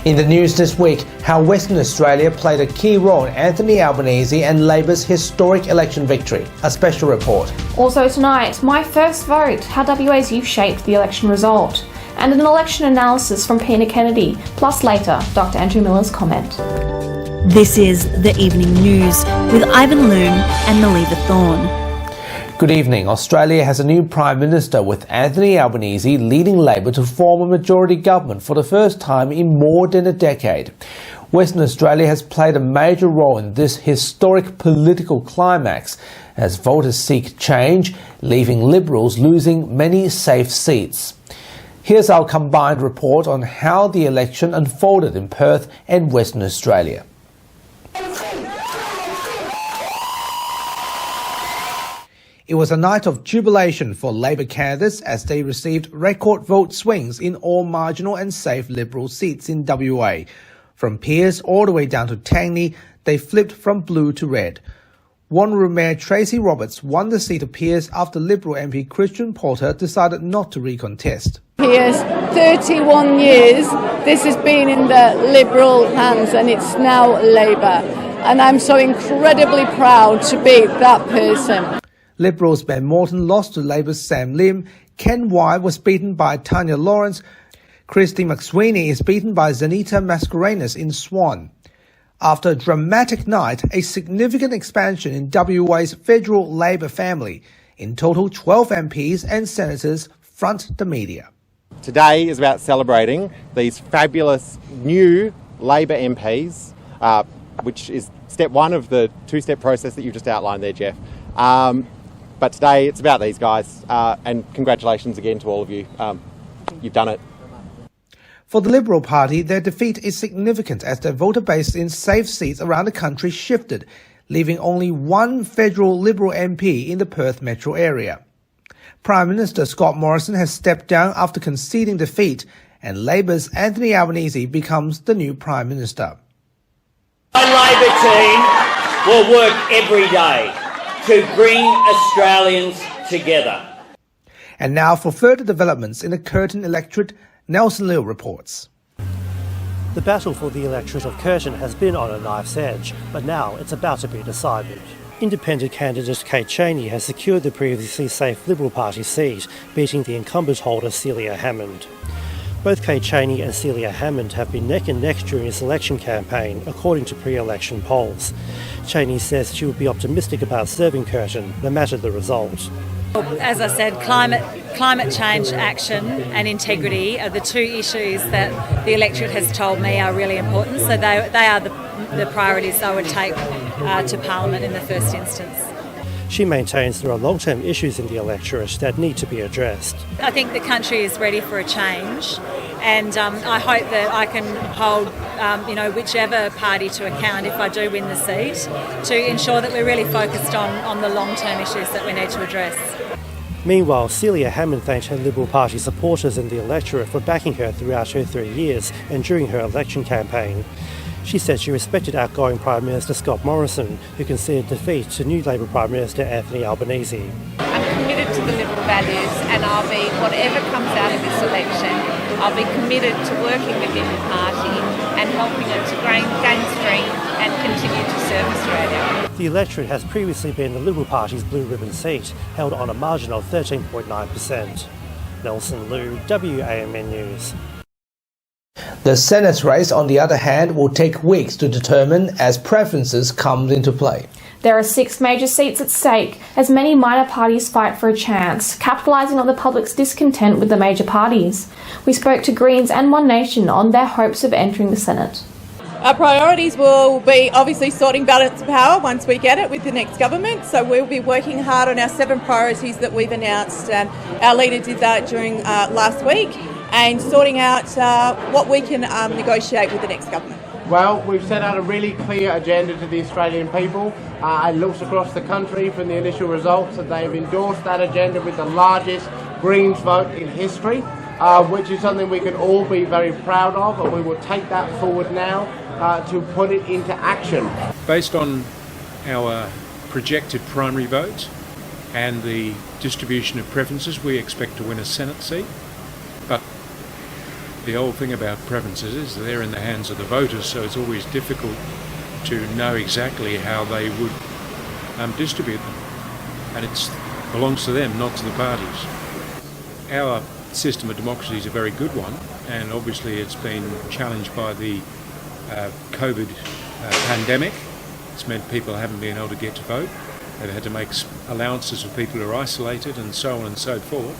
In the news this week, how Western Australia played a key role in Anthony Albanese and Labor's historic election victory. A special report. Also tonight, my first vote, how WA's youth shaped the election result. And an election analysis from Peter Kennedy. Plus later, Dr. Andrew Miller's comment. This is The Evening News with Ivan Loom and Melissa Thorne. Good evening. Australia has a new Prime Minister with Anthony Albanese leading Labor to form a majority government for the first time in more than a decade. Western Australia has played a major role in this historic political climax as voters seek change, leaving Liberals losing many safe seats. Here's our combined report on how the election unfolded in Perth and Western Australia. It was a night of jubilation for Labor candidates as they received record vote swings in all marginal and safe Liberal seats in WA. From Pearce all the way down to Tangney, they flipped from blue to red. Wanneroo Mayor Tracy Roberts won the seat of Pearce after Liberal MP Christian Porter decided not to recontest. Pearce, 31 years, this has been in the Liberal hands and it's now Labor. And I'm so incredibly proud to be that person. Liberals' Ben Morton lost to Labor's Sam Lim, Ken Wai was beaten by Tanya Lawrence, Christy McSweeney is beaten by Zanita Mascarenas in Swan. After a dramatic night, a significant expansion in WA's federal Labor family. In total, 12 MPs and senators front the media. Today is about celebrating these fabulous new Labor MPs, which is step one of the two-step process that you've just outlined there, Jeff. But today it's about these guys, and congratulations again to all of you. You've done it. For the Liberal Party, their defeat is significant as their voter base in safe seats around the country shifted, leaving only one federal Liberal MP in the Perth metro area. Prime Minister Scott Morrison has stepped down after conceding defeat, and Labor's Anthony Albanese becomes the new Prime Minister. My Labor team will work every day to bring Australians together. And now for further developments in the Curtin electorate, Nelson Liu reports. The battle for the electorate of Curtin has been on a knife's edge, but now it's about to be decided. Independent candidate Kate Chaney has secured the previously safe Liberal Party seat, beating the incumbent holder Celia Hammond. Both Kate Chaney and Celia Hammond have been neck and neck during this election campaign, according to pre-election polls. Chaney says she would be optimistic about serving Curtin, no matter the result. As I said, climate change action and integrity are the two issues that the electorate has told me are really important. So they are the priorities I would take to Parliament in the first instance. She maintains there are long-term issues in the electorate that need to be addressed. I think the country is ready for a change, and I hope that I can hold whichever party to account if I do win the seat, to ensure that we're really focused on the long-term issues that we need to address. Meanwhile, Celia Hammond thanked her Liberal Party supporters in the electorate for backing her throughout her 3 years and during her election campaign. She said she respected outgoing Prime Minister Scott Morrison, who conceded defeat to new Labor Prime Minister Anthony Albanese. I'm committed to the Liberal values, and I'll be, whatever comes out of this election, I'll be committed to working within the party and helping it to gain strength and continue to serve Australia. The electorate has previously been the Liberal Party's blue ribbon seat, held on a margin of 13.9%. Nelson Liu, WAMN News. The Senate race, on the other hand, will take weeks to determine as preferences come into play. There are 6 major seats at stake as many minor parties fight for a chance, capitalising on the public's discontent with the major parties. We spoke to Greens and One Nation on their hopes of entering the Senate. Our priorities will be obviously sorting balance of power once we get it with the next government. So we'll be working hard on our 7 priorities that we've announced, and our leader did that during last week, and sorting out what we can negotiate with the next government. Well, we've set out a really clear agenda to the Australian people. It looks across the country from the initial results that they have endorsed that agenda with the largest Greens vote in history, which is something we can all be very proud of, and we will take that forward now to put it into action. Based on our projected primary vote and the distribution of preferences, we expect to win a Senate seat. But the old thing about preferences is they're in the hands of the voters, so it's always difficult to know exactly how they would distribute them. And it belongs to them, not to the parties. Our system of democracy is a very good one, and obviously it's been challenged by the COVID pandemic. It's meant people haven't been able to get to vote. They've had to make allowances for people who are isolated and so on and so forth.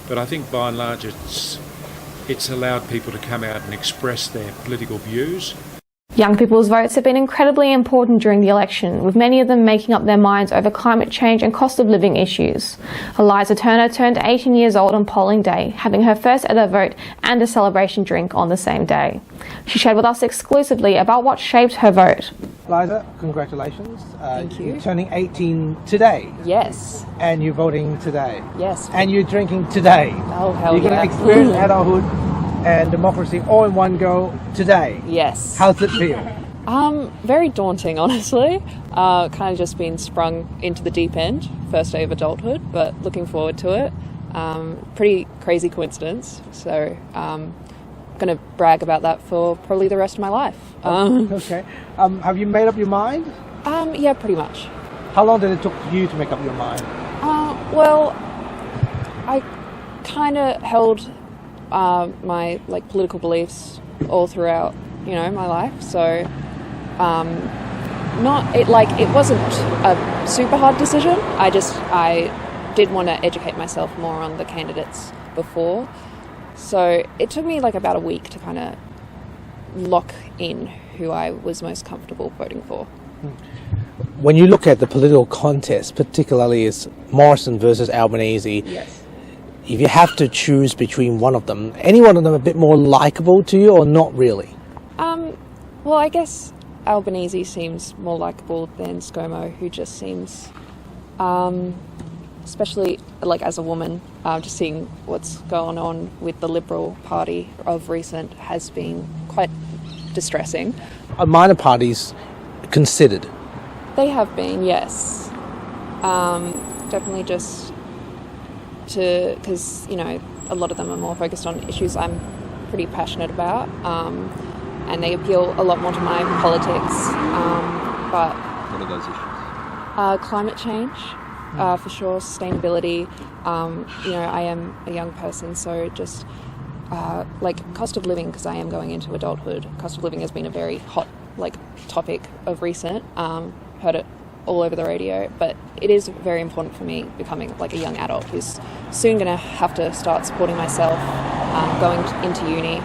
But I think by and large it's allowed people to come out and express their political views. Young people's votes have been incredibly important during the election, with many of them making up their minds over climate change and cost of living issues. Eliza Turner turned 18 years old on polling day, having her first ever vote and a celebration drink on the same day. She shared with us exclusively about what shaped her vote. Eliza, congratulations. Thank you. You're turning 18 today. Yes. And you're voting today. Yes. And you're drinking today. Oh, hell You're going to experience adulthood and democracy all in one go today. Yes. How's it feel? Very daunting, honestly. Kind of just been sprung into the deep end, first day of adulthood, but looking forward to it. Pretty crazy coincidence, so going to brag about that for probably the rest of my life. Okay. Have you made up your mind? Yeah, pretty much. How long did it take you to make up your mind? Well, I kind of held my political beliefs all throughout, my life. So, it wasn't a super hard decision. I did want to educate myself more on the candidates before. So it took me about a week to kind of lock in who I was most comfortable voting for. When you look at the political contest, particularly as Morrison versus Albanese, yes. If you have to choose between one of them, any one of them a bit more likeable to you or not really? Well, I guess Albanese seems more likeable than ScoMo, who just seems, especially as a woman, just seeing what's going on with the Liberal Party of recent has been quite distressing. Are minor parties considered? They have been, yes. Definitely just because, a lot of them are more focused on issues I'm pretty passionate about, and they appeal a lot more to my politics. But what are those issues? Climate change, for sure, sustainability. I am a young person, so just cost of living, because I am going into adulthood. Cost of living has been a very hot topic of recent. Heard it all over the radio, but it is very important for me becoming a young adult who's soon going to have to start supporting myself, going into uni.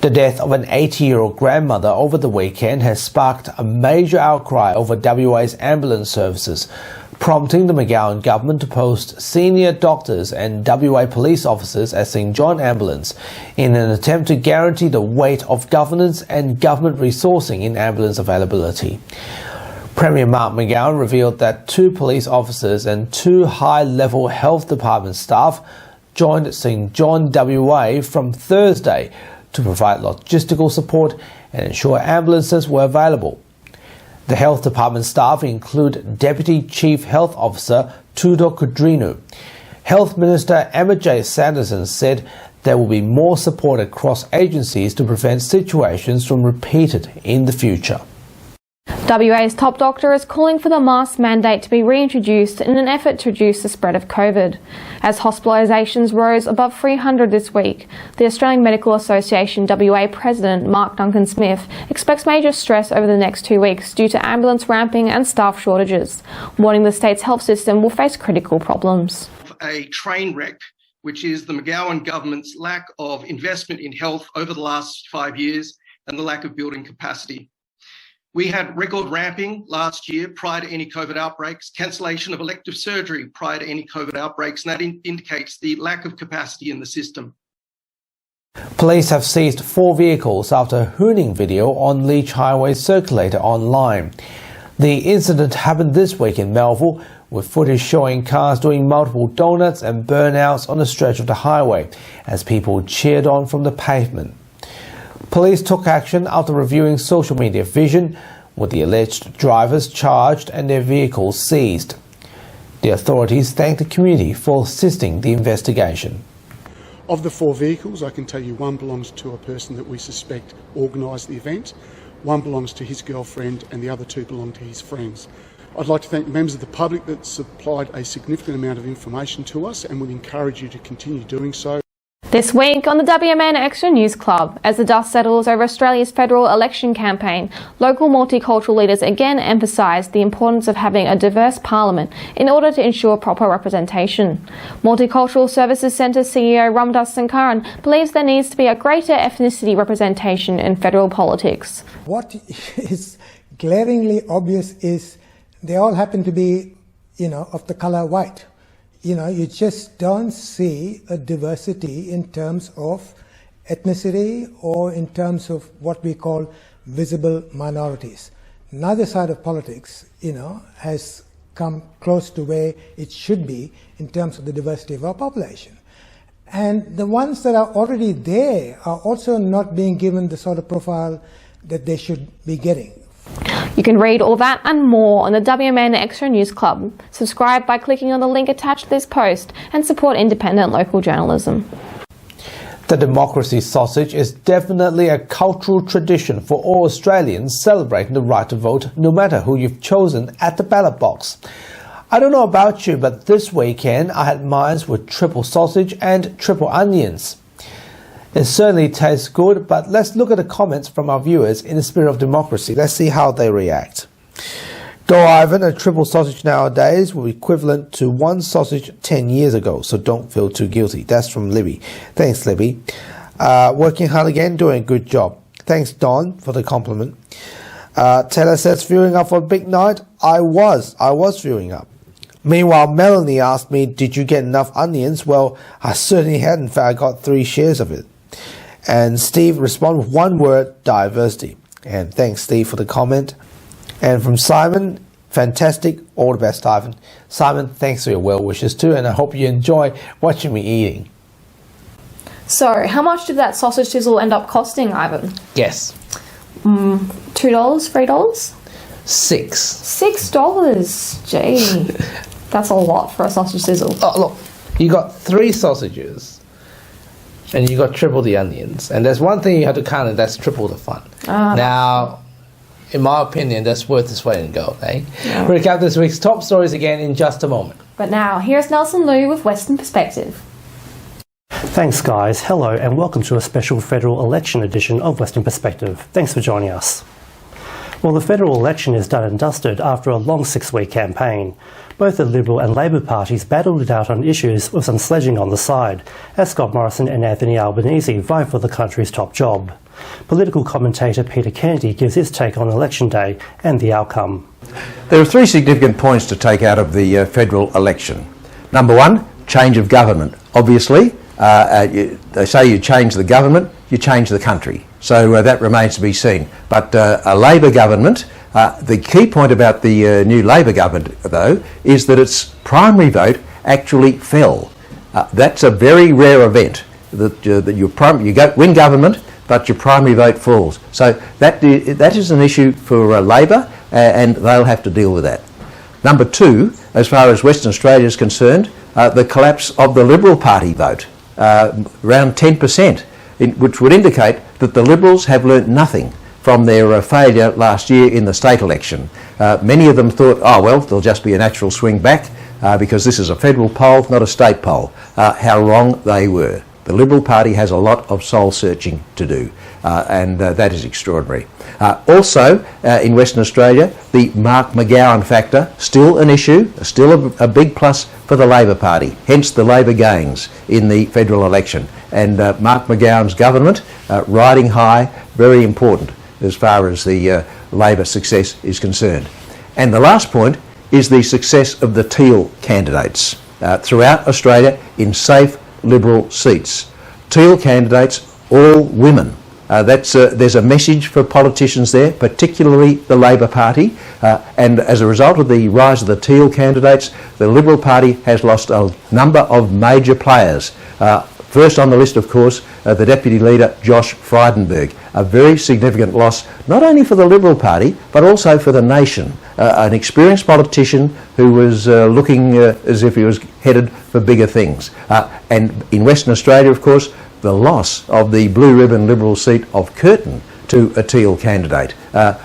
The death of an 80-year-old grandmother over the weekend has sparked a major outcry over WA's ambulance services, prompting the McGowan government to post senior doctors and WA police officers as St John Ambulance in an attempt to guarantee the weight of governance and government resourcing in ambulance availability. Premier Mark McGowan revealed that 2 police officers and 2 high-level health department staff joined St John WA from Thursday to provide logistical support and ensure ambulances were available. The health department staff include Deputy Chief Health Officer Tudor Kudrinu. Health Minister Emma J. Sanderson said there will be more support across agencies to prevent situations from repeated in the future. WA's top doctor is calling for the mask mandate to be reintroduced in an effort to reduce the spread of COVID. As hospitalisations rose above 300 this week, the Australian Medical Association WA President Mark Duncan-Smith expects major stress over the next 2 weeks due to ambulance ramping and staff shortages, warning the state's health system will face critical problems. A train wreck, which is the McGowan government's lack of investment in health over the last 5 years and the lack of building capacity. We had record ramping last year prior to any COVID outbreaks, cancellation of elective surgery prior to any COVID outbreaks, and that indicates the lack of capacity in the system. Police have seized 4 vehicles after a hooning video on Leach Highway circulated online. The incident happened this week in Melville, with footage showing cars doing multiple donuts and burnouts on a stretch of the highway as people cheered on from the pavement. Police took action after reviewing social media vision, with the alleged drivers charged and their vehicles seized. The authorities thanked the community for assisting the investigation. Of the 4 vehicles, I can tell you one belongs to a person that we suspect organised the event, one belongs to his girlfriend, and the other 2 belong to his friends. I'd like to thank members of the public that supplied a significant amount of information to us, and would encourage you to continue doing so. This week on the WMN Extra News Club, as the dust settles over Australia's federal election campaign, local multicultural leaders again emphasised the importance of having a diverse parliament in order to ensure proper representation. Multicultural Services Centre CEO Ramdas Sankaran believes there needs to be a greater ethnicity representation in federal politics. What is glaringly obvious is they all happen to be, of the colour white. You just don't see a diversity in terms of ethnicity or in terms of what we call visible minorities. Neither side of politics, has come close to where it should be in terms of the diversity of our population. And the ones that are already there are also not being given the sort of profile that they should be getting. You can read all that and more on the WMN Extra News Club. Subscribe by clicking on the link attached to this post and support independent local journalism. The democracy sausage is definitely a cultural tradition for all Australians celebrating the right to vote, no matter who you've chosen at the ballot box. I don't know about you, but this weekend I had mine with triple sausage and triple onions. It certainly tastes good, but let's look at the comments from our viewers in the spirit of democracy. Let's see how they react. Go Ivan, a triple sausage nowadays will be equivalent to one sausage 10 years ago, so don't feel too guilty. That's from Libby. Thanks, Libby. Working hard again, doing a good job. Thanks, Don, for the compliment. Taylor says, viewing up for a big night? I was viewing up. Meanwhile, Melanie asked me, did you get enough onions? Well, I certainly had. In fact, I got 3 shares of it. And Steve responded with one word, diversity. And thanks, Steve, for the comment. And from Simon, fantastic. All the best, Ivan. Simon, thanks for your well wishes too, and I hope you enjoy watching me eating. So, how much did that sausage sizzle end up costing, Ivan? Yes. $2, $3? $6. Gee, that's a lot for a sausage sizzle. Oh, look, you got 3 sausages. And you got triple the onions. And there's one thing you have to count, and that's triple the fun. Now, in my opinion, that's worth its weight in gold, eh? Yeah. We'll recap this week's top stories again in just a moment. But now, here's Nelson Liu with Western Perspective. Thanks, guys. Hello, and welcome to a special federal election edition of Western Perspective. Thanks for joining us. Well, the federal election is done and dusted after a long 6-week campaign. Both the Liberal and Labor parties battled it out on issues with some sledging on the side, as Scott Morrison and Anthony Albanese vied for the country's top job. Political commentator Peter Kennedy gives his take on Election Day and the outcome. There are 3 significant points to take out of the federal election. Number 1, change of government. Obviously, they say you change the government, you change the country. So that remains to be seen. But a Labor government, the key point about the new Labor government, though, is that its primary vote actually fell. That's a very rare event, that you win government, but your primary vote falls. So that is an issue for Labor, and they'll have to deal with that. Number 2, as far as Western Australia is concerned, the collapse of the Liberal Party vote, around 10%, which would indicate that the Liberals have learnt nothing from their failure last year in the state election. Many of them thought, oh well, there'll just be a natural swing back because this is a federal poll, not a state poll. How wrong they were. The Liberal Party has a lot of soul searching to do, and that is extraordinary. Also, in Western Australia, the Mark McGowan factor, still an issue, still a big plus for the Labor Party, hence the Labor gains in the federal election. And Mark McGowan's government, riding high, very important as far as the Labor success is concerned. And the last point is the success of the Teal candidates throughout Australia in safe Liberal seats. Teal candidates, all women. There's a message for politicians there, particularly the Labor Party, and as a result of the rise of the Teal candidates, the Liberal Party has lost a number of major players First on the list, of course, the Deputy Leader, Josh Frydenberg. A very significant loss, not only for the Liberal Party, but also for the nation. An experienced politician who was looking as if he was headed for bigger things. And in Western Australia, of course, the loss of the blue ribbon Liberal seat of Curtin to a Teal candidate,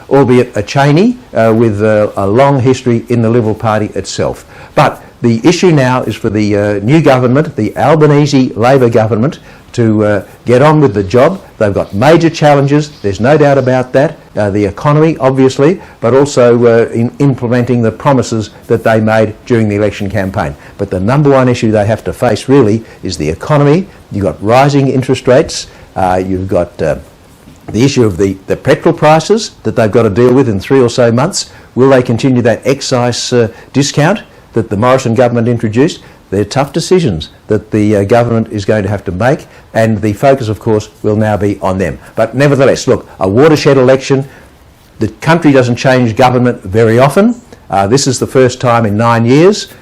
albeit a Cheney with a long history in the Liberal Party itself. But the issue now is for the new government, the Albanese Labor government, to get on with the job. They've got major challenges, there's no doubt about that. The economy, obviously, but also in implementing the promises that they made during the election campaign. But the number one issue they have to face really is the economy. You've got rising interest rates, you've got the issue of the petrol prices that they've got to deal with in 3 or so months. Will they continue that excise discount that the Morrison government introduced? They're tough decisions that the government is going to have to make, and the focus, of course, will now be on them. But nevertheless, look, a watershed election. The country doesn't change government very often. This is the first time in 9 years.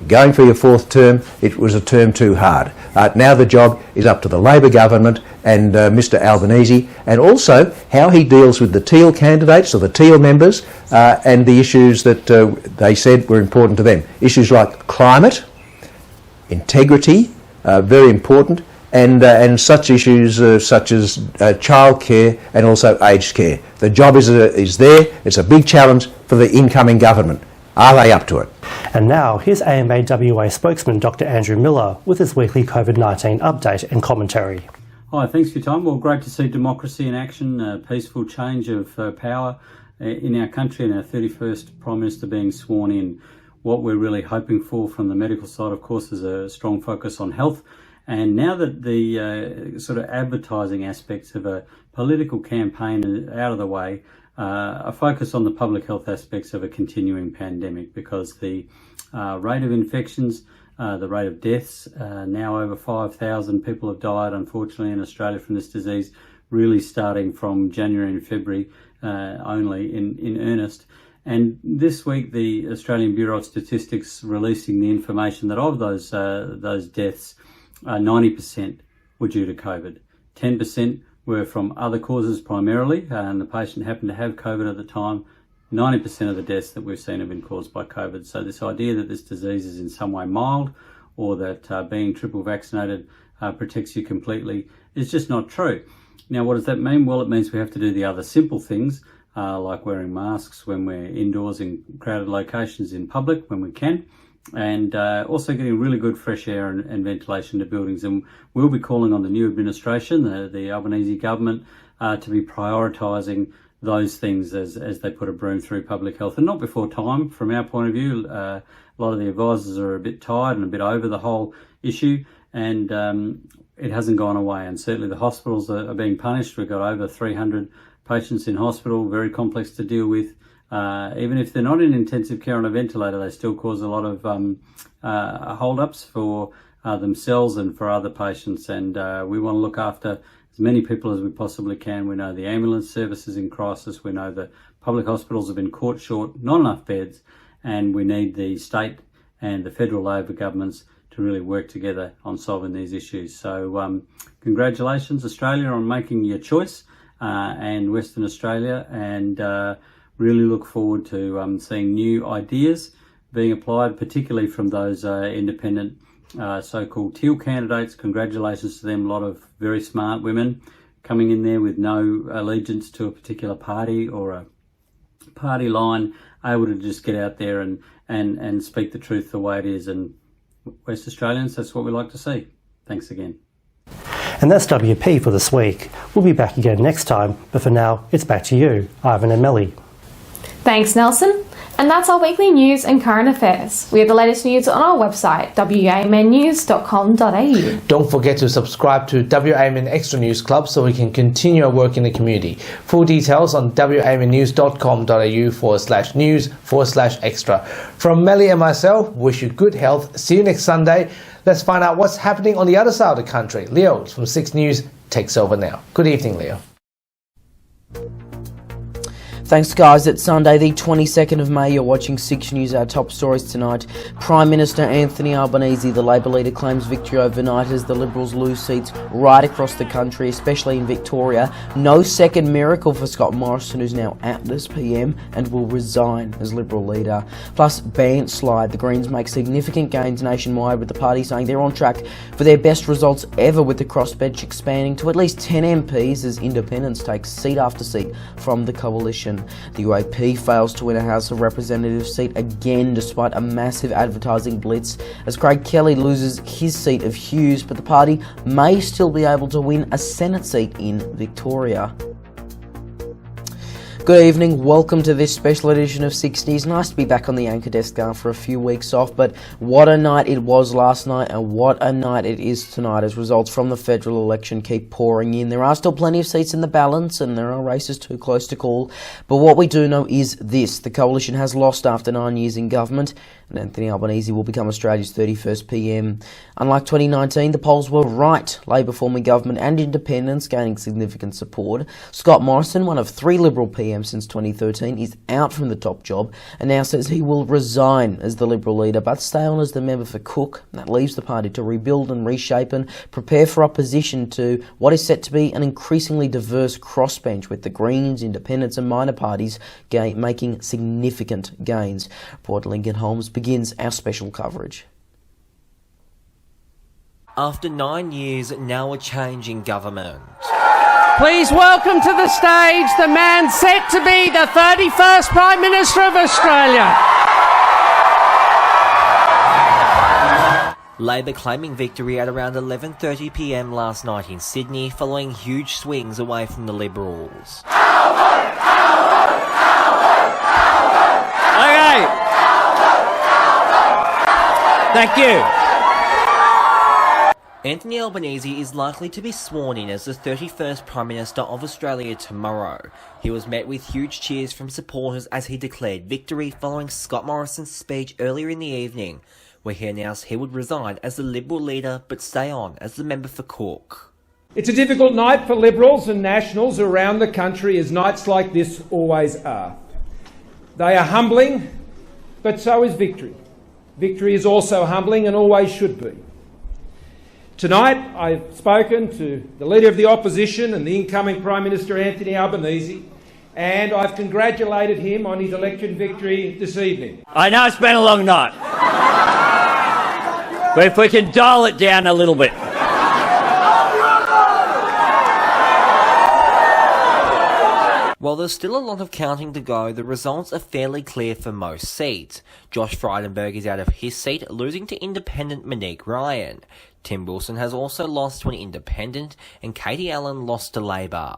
Going for your 4th term, it was a term too hard. Now the job is up to the Labor government and Mr Albanese, and also how he deals with the Teal candidates or the Teal members and the issues that they said were important to them. Issues like climate, integrity, very important, and such issues such as childcare and also aged care. The job is there. It's a big challenge for the incoming government. Are they up to it? And now, here's AMA WA spokesman Dr Andrew Miller with his weekly COVID-19 update and commentary. Hi, thanks for your time. Well, great to see democracy in action, peaceful change of power in our country, and our 31st Prime Minister being sworn in. What we're really hoping for from the medical side, of course, is a strong focus on health. And now that the sort of advertising aspects of a political campaign are out of the way, a focus on the public health aspects of a continuing pandemic, because the rate of infections, the rate of deaths, now over 5,000 people have died, unfortunately, in Australia from this disease, really starting from January and February only in earnest. And this week, the Australian Bureau of Statistics releasing the information that of those deaths, 90% were due to COVID. 10% were from other causes primarily, and the patient happened to have COVID at the time. 90% of the deaths that we've seen have been caused by COVID. So this idea that this disease is in some way mild, or that being triple vaccinated protects you completely, is just not true. Now, what does that mean? Well, it means we have to do the other simple things, like wearing masks when we're indoors in crowded locations in public when we can, and also getting really good fresh air and ventilation to buildings. And we'll be calling on the new administration, the Albanese government, to be prioritising those things as they put a broom through public health, and not before time. From our point of view, a lot of the advisors are a bit tired and a bit over the whole issue, and it hasn't gone away. And certainly the hospitals are being punished. We've got over 300 patients in hospital, very complex to deal with. Even if they're not in intensive care on a ventilator, they still cause a lot of hold-ups for themselves and for other patients. And we want to look after as many people as we possibly can. We know the ambulance service is in crisis. We know the public hospitals have been caught short, not enough beds, and we need the state and the federal Labor governments to really work together on solving these issues. So congratulations, Australia, on making your choice, and Western Australia, and really look forward to seeing new ideas being applied, particularly from those independent so-called Teal candidates. Congratulations to them. A lot of very smart women coming in there with no allegiance to a particular party or a party line, able to just get out there and speak the truth the way it is. And West Australians, that's what we like to see. Thanks again. And that's WP for this week. We'll be back again next time, but for now, it's back to you, Ivan and Melly. Thanks, Nelson. And that's our weekly news and current affairs. We have the latest news on our website, wamnnews.com.au. Don't forget to subscribe to WAMN Extra News Club so we can continue our work in the community. Full details on wamnnews.com.au/news/extra. From Melly and myself, wish you good health. See you next Sunday. Let's find out what's happening on the other side of the country. Leo from 6 News takes over now. Good evening, Leo. Thanks guys, it's Sunday the 22nd of May, you're watching 6 News. Our top stories tonight. Prime Minister Anthony Albanese, the Labor leader, claims victory overnight as the Liberals lose seats right across the country, especially in Victoria. No second miracle for Scott Morrison, who's now out this PM and will resign as Liberal leader. Plus, ban slide. The Greens make significant gains nationwide, with the party saying they're on track for their best results ever, with the crossbench expanding to at least 10 MPs as independents take seat after seat from the coalition. The UAP fails to win a House of Representatives seat again despite a massive advertising blitz as Craig Kelly loses his seat of Hughes, but the party may still be able to win a Senate seat in Victoria. Good evening, welcome to this special edition of 6 News. Nice to be back on the anchor desk after a few weeks off, but what a night it was last night and what a night it is tonight as results from the federal election keep pouring in. There are still plenty of seats in the balance and there are races too close to call, but what we do know is this: the coalition has lost after 9 years in government and Anthony Albanese will become Australia's 31st PM. Unlike 2019, the polls were right. Labor forming government and independents gaining significant support. Scott Morrison, one of 3 Liberal PMs since 2013, is out from the top job and now says he will resign as the Liberal leader but stay on as the member for Cook. That leaves the party to rebuild and reshape and prepare for opposition to what is set to be an increasingly diverse crossbench, with the Greens, independents and minor parties making significant gains. Reporter Lincoln Holmes begins our special coverage. After 9 years, now a change in government. Please welcome to the stage the man set to be the 31st Prime Minister of Australia. Labor claiming victory at around 11:30 PM last night in Sydney, following huge swings away from the Liberals. Okay. Thank you. Anthony Albanese is likely to be sworn in as the 31st Prime Minister of Australia tomorrow. He was met with huge cheers from supporters as he declared victory following Scott Morrison's speech earlier in the evening, where he announced he would resign as the Liberal leader but stay on as the member for Cook. It's a difficult night for Liberals and Nationals around the country, as nights like this always are. They are humbling, but so is victory. Victory is also humbling and always should be. Tonight, I've spoken to the Leader of the Opposition and the incoming Prime Minister, Anthony Albanese, and I've congratulated him on his election victory this evening. I know it's been a long night, but if we can dial it down a little bit. While there's still a lot of counting to go, the results are fairly clear for most seats. Josh Frydenberg is out of his seat, losing to independent Monique Ryan. Tim Wilson has also lost to an independent, and Katie Allen lost to Labor.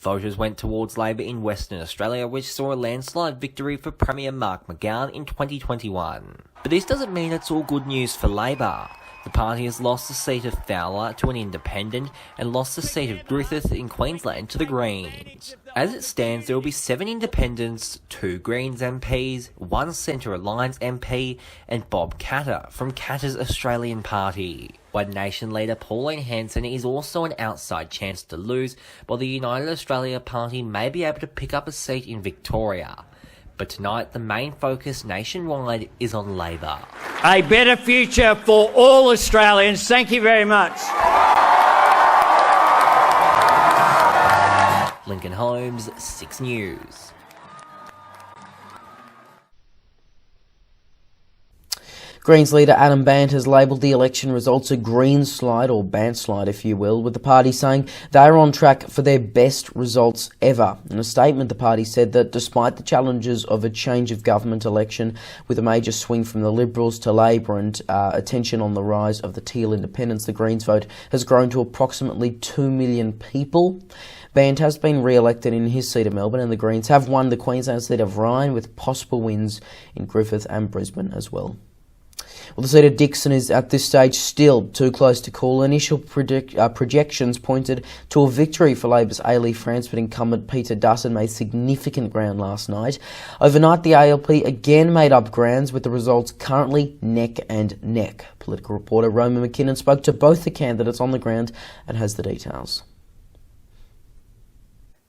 Voters went towards Labor in Western Australia, which saw a landslide victory for Premier Mark McGowan in 2021. But this doesn't mean it's all good news for Labor. The party has lost the seat of Fowler to an independent and lost the seat of Griffith in Queensland to the Greens. As it stands, there will be 7 independents, 2 Greens MPs, 1 Centre Alliance MP and Bob Katter from Katter's Australian Party. One Nation leader Pauline Hanson is also an outside chance to lose, while the United Australia Party may be able to pick up a seat in Victoria. But tonight, the main focus nationwide is on Labor. A better future for all Australians. Thank you very much. Lincoln Holmes, 6 News. Greens leader Adam Bandt has labelled the election results a green slide, or Bandt slide if you will, with the party saying they are on track for their best results ever. In a statement, the party said that despite the challenges of a change of government election with a major swing from the Liberals to Labor and attention on the rise of the Teal independents, the Greens vote has grown to approximately 2 million people. Bandt has been re-elected in his seat of Melbourne, and the Greens have won the Queensland seat of Ryan with possible wins in Griffith and Brisbane as well. Well, the seat of Dixon is at this stage still too close to call. Initial projections pointed to a victory for Labor's A-Leaf France, but incumbent Peter Dutton made significant ground last night. Overnight, the ALP again made up grounds, with the results currently neck and neck. Political reporter Roman McKinnon spoke to both the candidates on the ground and has the details.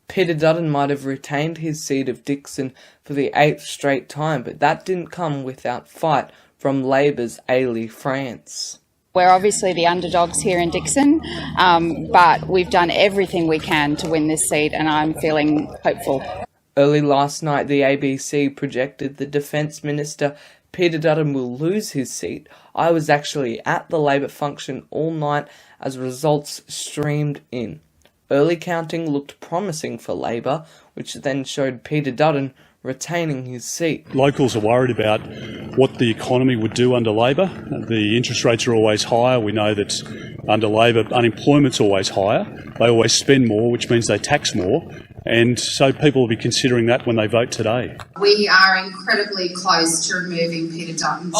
Peter Dutton might have retained his seat of Dickson for the 8th straight time, but that didn't come without fight from Labor's Ailey France. We're obviously the underdogs here in Dickson, but we've done everything we can to win this seat, and I'm feeling hopeful. Early last night, the ABC projected the Defence Minister Peter Dutton will lose his seat. I was actually at the Labor function all night as results streamed in. Early counting looked promising for Labor, which then showed Peter Dutton retaining his seat. Locals are worried about what the economy would do under Labor. The interest rates are always higher. We know that under Labor, unemployment's always higher. They always spend more, which means they tax more. And so people will be considering that when they vote today. We are incredibly close to removing Peter Dutton.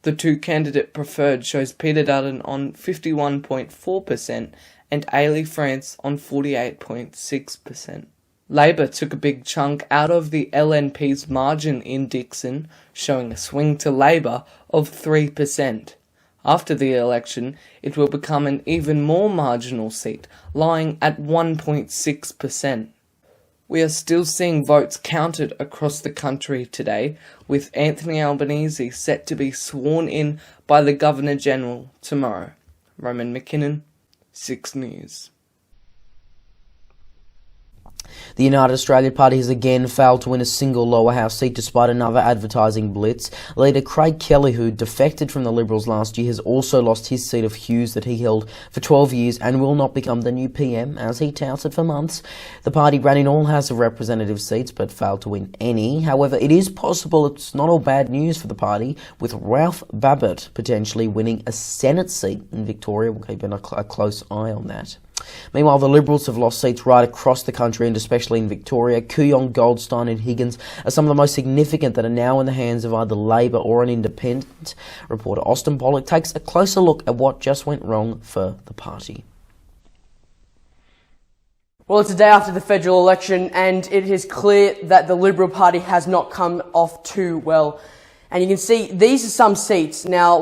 The two-candidate preferred shows Peter Dutton on 51.4% and Ailey France on 48.6%. Labor took a big chunk out of the LNP's margin in Dickson, showing a swing to Labor of 3%. After the election, it will become an even more marginal seat, lying at 1.6%. We are still seeing votes counted across the country today, with Anthony Albanese set to be sworn in by the Governor-General tomorrow. Roman McKinnon, 6 News. The United Australia Party has again failed to win a single lower house seat despite another advertising blitz. Leader Craig Kelly, who defected from the Liberals last year, has also lost his seat of Hughes that he held for 12 years and will not become the new PM, as he touted for months. The party ran in all House of Representatives seats but failed to win any. However, it is possible it's not all bad news for the party, with Ralph Babbitt potentially winning a Senate seat in Victoria. We'll keep a close eye on that. Meanwhile, the Liberals have lost seats right across the country and especially in Victoria. Kooyong, Goldstein and Higgins are some of the most significant that are now in the hands of either Labor or an independent. Reporter Austin Pollock takes a closer look at what just went wrong for the party. Well, it's a day after the federal election and it is clear that the Liberal Party has not come off too well. And you can see these are some seats. Now,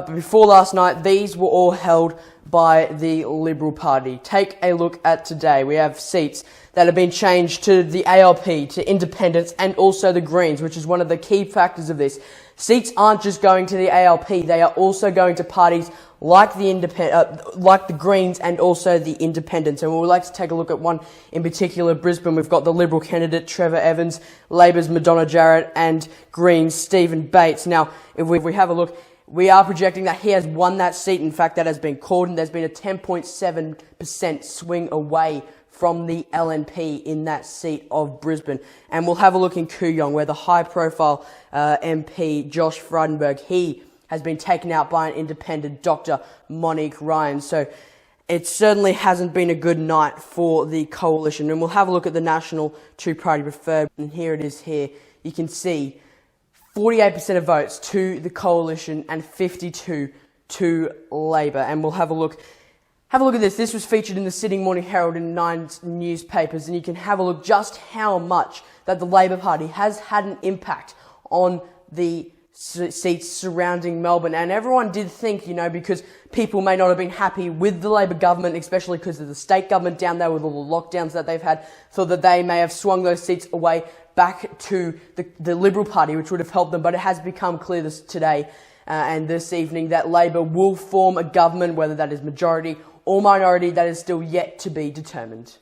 before last night, these were all held by the Liberal Party. Take a look at today. We have seats that have been changed to the ALP, to independents, and also the Greens, which is one of the key factors of this. Seats aren't just going to the ALP, they are also going to parties like the Greens and also the Independents. And we would like to take a look at one in particular, Brisbane. We've got the Liberal candidate Trevor Evans, Labor's Madonna Jarrett, and Greens Stephen Bates. Now, if we have a look, we are projecting that he has won that seat. In fact, that has been called, and there's been a 10.7% swing away from the LNP in that seat of Brisbane. And we'll have a look in Kooyong, where the high-profile MP Josh Frydenberg, he has been taken out by an independent, Dr. Monique Ryan. So it certainly hasn't been a good night for the coalition. And we'll have a look at the national two-party preferred. And here it is here. You can see 48% of votes to the coalition and 52 to Labor. And we'll have a look at this. This was featured in the Sydney Morning Herald and 9 newspapers, and you can have a look just how much that the Labor Party has had an impact on the seats surrounding Melbourne. And everyone did think, because people may not have been happy with the Labor government, especially because of the state government down there with all the lockdowns that they've had, thought that they may have swung those seats away back to the Liberal Party, which would have helped them. But it has become clear today and this evening that Labor will form a government, whether that is majority or minority, that is still yet to be determined.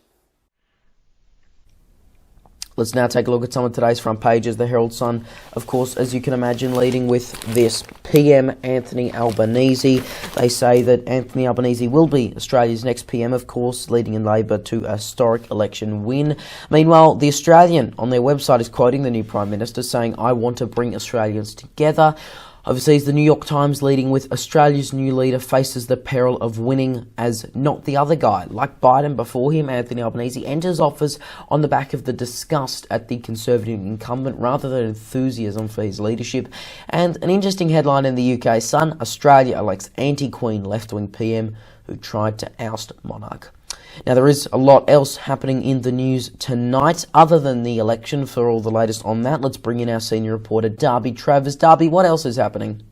Let's now take a look at some of today's front pages. The Herald Sun, of course, as you can imagine, leading with this. PM Anthony Albanese. They say that Anthony Albanese will be Australia's next PM, of course, leading in Labor to a historic election win. Meanwhile, The Australian on their website is quoting the new Prime Minister, saying, "I want to bring Australians together." Overseas, the New York Times leading with Australia's new leader faces the peril of winning as not the other guy. Like Biden before him, Anthony Albanese enters office on the back of the disgust at the Conservative incumbent rather than enthusiasm for his leadership. And an interesting headline in the UK, Sun, Australia elects anti-Queen left-wing PM who tried to oust monarch. Now, there is a lot else happening in the news tonight, other than the election. For all the latest on that, let's bring in our senior reporter, Darby Travers. Darby, what else is happening?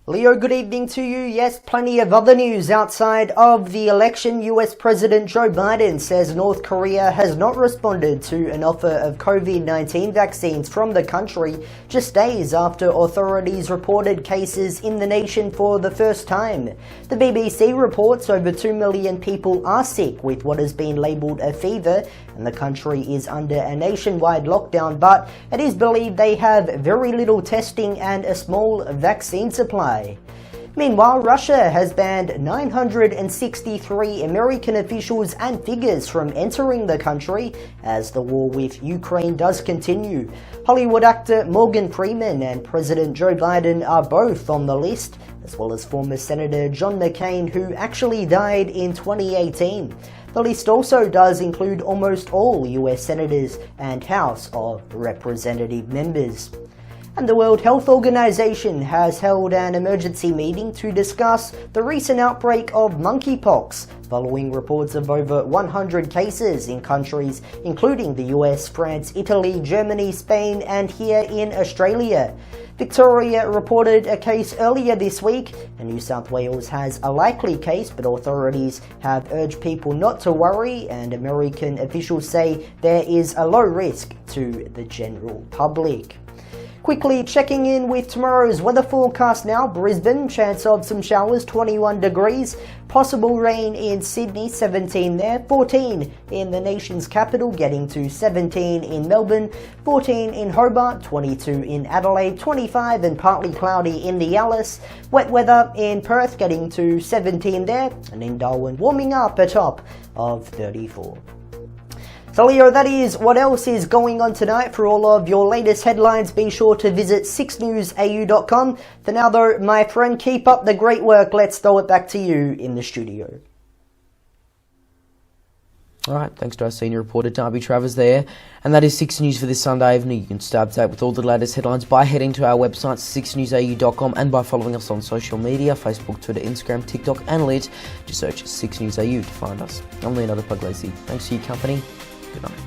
Leo, good evening to you. Yes, plenty of other news outside of the election. US President Joe Biden says North Korea has not responded to an offer of COVID-19 vaccines from the country just days after authorities reported cases in the nation for the first time. The BBC reports over 2 million people are sick with what has been labelled a fever, and the country is under a nationwide lockdown, but it is believed they have very little testing and a small vaccine supply. Meanwhile, Russia has banned 963 American officials and figures from entering the country as the war with Ukraine does continue. Hollywood actor Morgan Freeman and President Joe Biden are both on the list, as well as former Senator John McCain, who actually died in 2018. The list also does include almost all US senators and House of Representative members. And the World Health Organization has held an emergency meeting to discuss the recent outbreak of monkeypox, following reports of over 100 cases in countries including the US, France, Italy, Germany, Spain, and here in Australia. Victoria reported a case earlier this week, and New South Wales has a likely case, but authorities have urged people not to worry, and American officials say there is a low risk to the general public. Quickly checking in with tomorrow's weather forecast now. Brisbane, chance of some showers, 21 degrees. Possible rain in Sydney, 17 there. 14 in the nation's capital, getting to 17 in Melbourne. 14 in Hobart, 22 in Adelaide. 25 and partly cloudy in the Alice. Wet weather in Perth, getting to 17 there. And in Darwin, warming up a top of 34. So Leo, that is what else is going on tonight. For all of your latest headlines, be sure to visit 6newsau.com. For now though, my friend, keep up the great work. Let's throw it back to you in the studio. Alright, thanks to our senior reporter Darby Travers there. And that is 6 News for this Sunday evening. You can stay up to date with all the latest headlines by heading to our website 6newsau.com and by following us on social media, Facebook, Twitter, Instagram, TikTok and Lit. Just search 6newsau to find us. I'm Leonardo Puglisi. Thanks for your company. Good night.